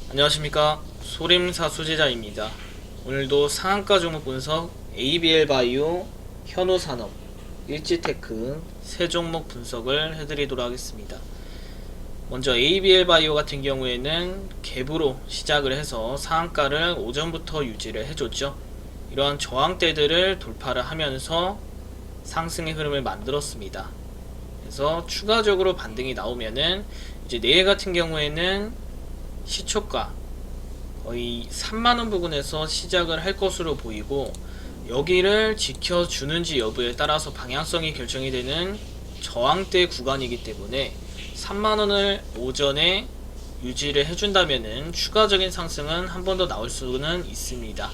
안녕하십니까, 소림사 수제자입니다. 오늘도 상한가 종목 분석 ABL바이오, 현우산업, 일지테크 세 종목 분석을 해드리도록 하겠습니다. 먼저 ABL바이오 같은 경우에는 갭으로 시작을 해서 상한가를 오전부터 유지를 해줬죠. 이러한 저항대들을 돌파를 하면서 상승의 흐름을 만들었습니다. 그래서 추가적으로 반등이 나오면은 이제 내일 같은 경우에는 시초가 거의 3만원 부근에서 시작을 할 것으로 보이고, 여기를 지켜주는지 여부에 따라서 방향성이 결정이 되는 저항대 구간이기 때문에 3만원을 오전에 유지를 해준다면은 추가적인 상승은 한 번 더 나올 수는 있습니다.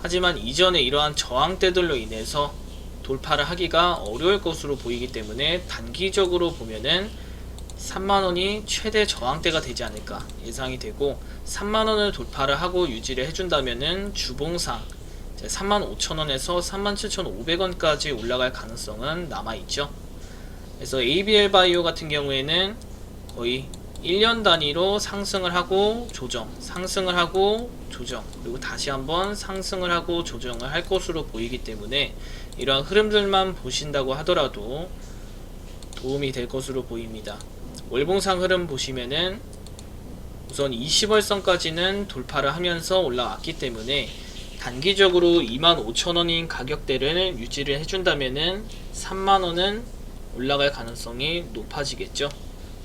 하지만 이전에 이러한 저항대들로 인해서 돌파를 하기가 어려울 것으로 보이기 때문에 단기적으로 보면은 3만원이 최대 저항대가 되지 않을까 예상이 되고, 3만원을 돌파를 하고 유지를 해준다면은 주봉상 35,000원에서 37,500원까지 올라갈 가능성은 남아있죠. 그래서 ABL바이오 같은 경우에는 거의 1년 단위로 상승을 하고 조정, 상승을 하고 조정, 그리고 다시 한번 상승을 하고 조정을 할 것으로 보이기 때문에 이러한 흐름들만 보신다고 하더라도 도움이 될 것으로 보입니다. 월봉상 흐름 보시면은 우선 20월선까지는 돌파를 하면서 올라왔기 때문에 단기적으로 25,000원인 가격대를 유지를 해준다면은 3만원은 올라갈 가능성이 높아지겠죠.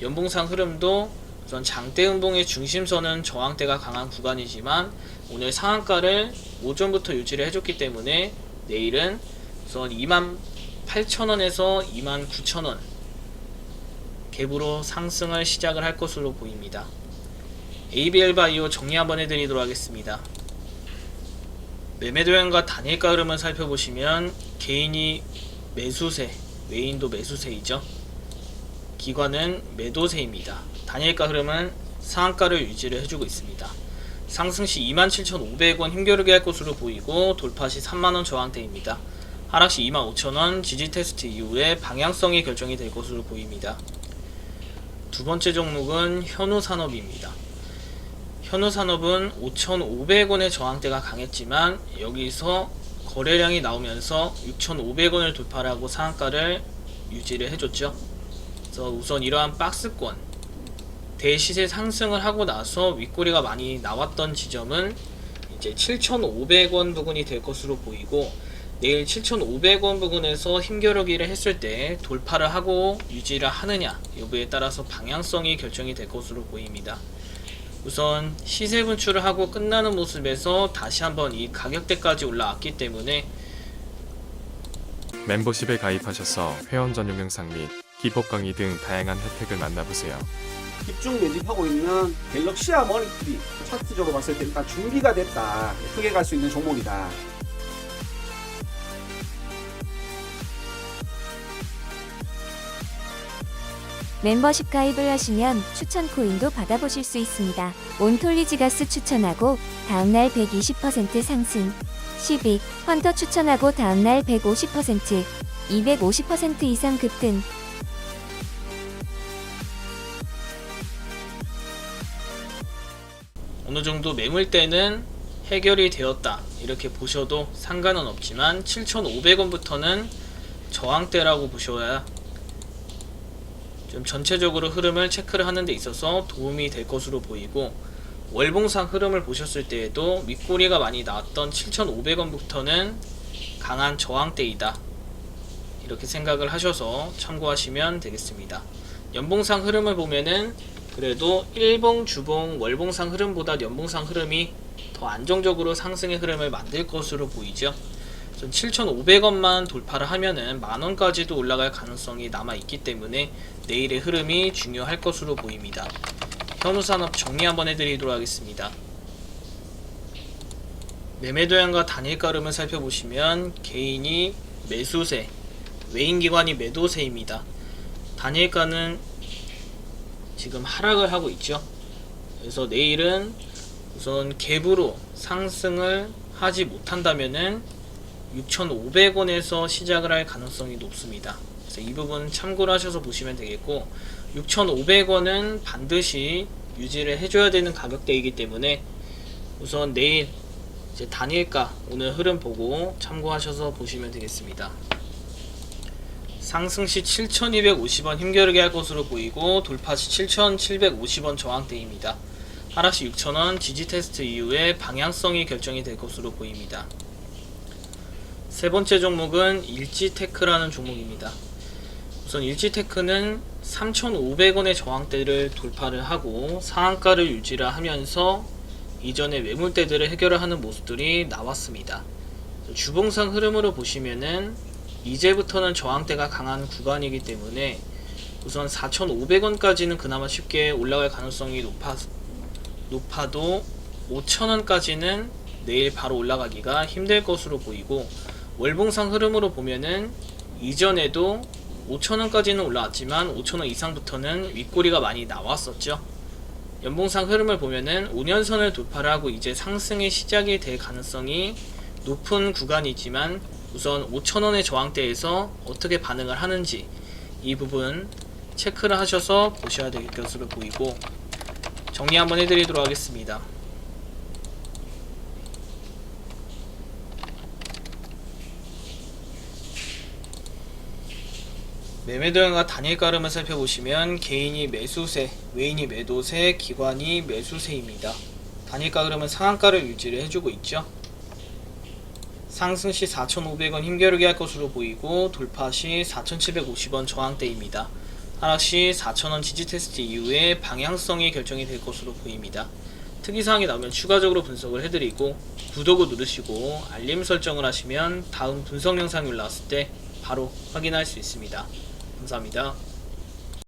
연봉상 흐름도 우선 장대 음봉의 중심선은 저항대가 강한 구간이지만 오늘 상한가를 오전부터 유지를 해줬기 때문에 내일은 우선 28,000원에서 29,000원 갭으로 상승을 시작을 할 것으로 보입니다. ABL바이오 정리 한번 해드리도록 하겠습니다. 매매도형과 단일가 흐름을 살펴보시면 개인이 매수세, 외인도 매수세이죠. 기관은 매도세입니다. 단일가 흐름은 상한가를 유지를 해주고 있습니다. 상승시 27,500원 힘겨루게 할 것으로 보이고, 돌파시 3만원 저항대입니다. 하락시 25,000원 지지 테스트 이후에 방향성이 결정이 될 것으로 보입니다. 두 번째 종목은 현우산업입니다. 현우산업은 5,500원의 저항대가 강했지만 여기서 거래량이 나오면서 6,500원을 돌파를 하고 상한가를 유지를 해줬죠. 그래서 우선 이러한 박스권 대시세 상승을 하고 나서 윗꼬리가 많이 나왔던 지점은 이제 7,500원 부근이 될 것으로 보이고, 내일 7,500원 부근에서 힘겨루기를 했을 때 돌파를 하고 유지를 하느냐 여부에 따라서 방향성이 결정이 될 것으로 보입니다. 우선 시세 분출을 하고 끝나는 모습에서 다시 한번 이 가격대까지 올라왔기 때문에 멤버십에 가입하셔서 회원 전용 영상 및 기법 강의 등 다양한 혜택을 만나보세요. 집중 매집하고 있는 갤럭시아 머니트리, 차트적으로 봤을 때 일단 준비가 됐다, 크게 갈 수 있는 종목이다. 멤버십 가입을 하시면 추천 코인도 받아보실 수 있습니다. 온톨리지가스 추천하고 다음날 120% 상승, 12 헌터 추천하고 다음날 150%, 250% 이상 급등. 어느정도 매물대는 해결이 되었다 이렇게 보셔도 상관은 없지만 7,500원부터는 저항대라고 보셔야 좀 전체적으로 흐름을 체크를 하는 데 있어서 도움이 될 것으로 보이고, 월봉상 흐름을 보셨을 때에도 윗꼬리가 많이 나왔던 7,500원부터는 강한 저항대이다 이렇게 생각을 하셔서 참고하시면 되겠습니다. 연봉상 흐름을 보면은 그래도 일봉, 주봉, 월봉상 흐름보다 연봉상 흐름이 더 안정적으로 상승의 흐름을 만들 것으로 보이죠. 7,500원만 돌파를 하면은 만원까지도 올라갈 가능성이 남아있기 때문에 내일의 흐름이 중요할 것으로 보입니다. 현우산업 정리 한번 해드리도록 하겠습니다. 매매도형과 단일가 흐름을 살펴보시면 개인이 매수세, 외인기관이 매도세입니다. 단일가는 지금 하락을 하고 있죠. 그래서 내일은 우선 갭으로 상승을 하지 못한다면은 6,500원에서 시작을 할 가능성이 높습니다. 그래서 이 부분 참고를 하셔서 보시면 되겠고, 6,500원은 반드시 유지를 해줘야 되는 가격대이기 때문에 우선 내일 이제 단일가 오늘 흐름 보고 참고하셔서 보시면 되겠습니다. 상승시 7,250원 힘겨루게 할 것으로 보이고 돌파시 7,750원 저항대입니다. 하락시 6,000원 지지 테스트 이후에 방향성이 결정이 될 것으로 보입니다. 세 번째 종목은 일지테크라는 종목입니다. 우선 일지테크는 3,500원의 저항대를 돌파를 하고 상한가를 유지를 하면서 이전의 매물대들을 해결을 하는 모습들이 나왔습니다. 주봉상 흐름으로 보시면은 이제부터는 저항대가 강한 구간이기 때문에 우선 4,500원까지는 그나마 쉽게 올라갈 가능성이 높아도 5,000원까지는 내일 바로 올라가기가 힘들 것으로 보이고, 월봉상 흐름으로 보면은 이전에도 5,000원까지는 올라왔지만 5,000원 이상부터는 윗꼬리가 많이 나왔었죠. 연봉상 흐름을 보면은 5년선을 돌파를 하고 이제 상승의 시작이 될 가능성이 높은 구간이지만 우선 5,000원의 저항대에서 어떻게 반응을 하는지 이 부분 체크를 하셔서 보셔야 될 것으로 보이고, 정리 한번 해드리도록 하겠습니다. 매매도형과 단일가름을 살펴보시면 개인이 매수세, 외인이 매도세, 기관이 매수세입니다. 단일가 흐름은 상한가를 유지를 해주고 있죠. 상승시 4,500원 힘겨루게 할 것으로 보이고 돌파시 4,750원 저항대입니다. 하락시 4,000원 지지 테스트 이후에 방향성이 결정이 될 것으로 보입니다. 특이사항이 나오면 추가적으로 분석을 해드리고, 구독을 누르시고 알림 설정을 하시면 다음 분석 영상이 올라왔을 때 바로 확인할 수 있습니다. 감사합니다.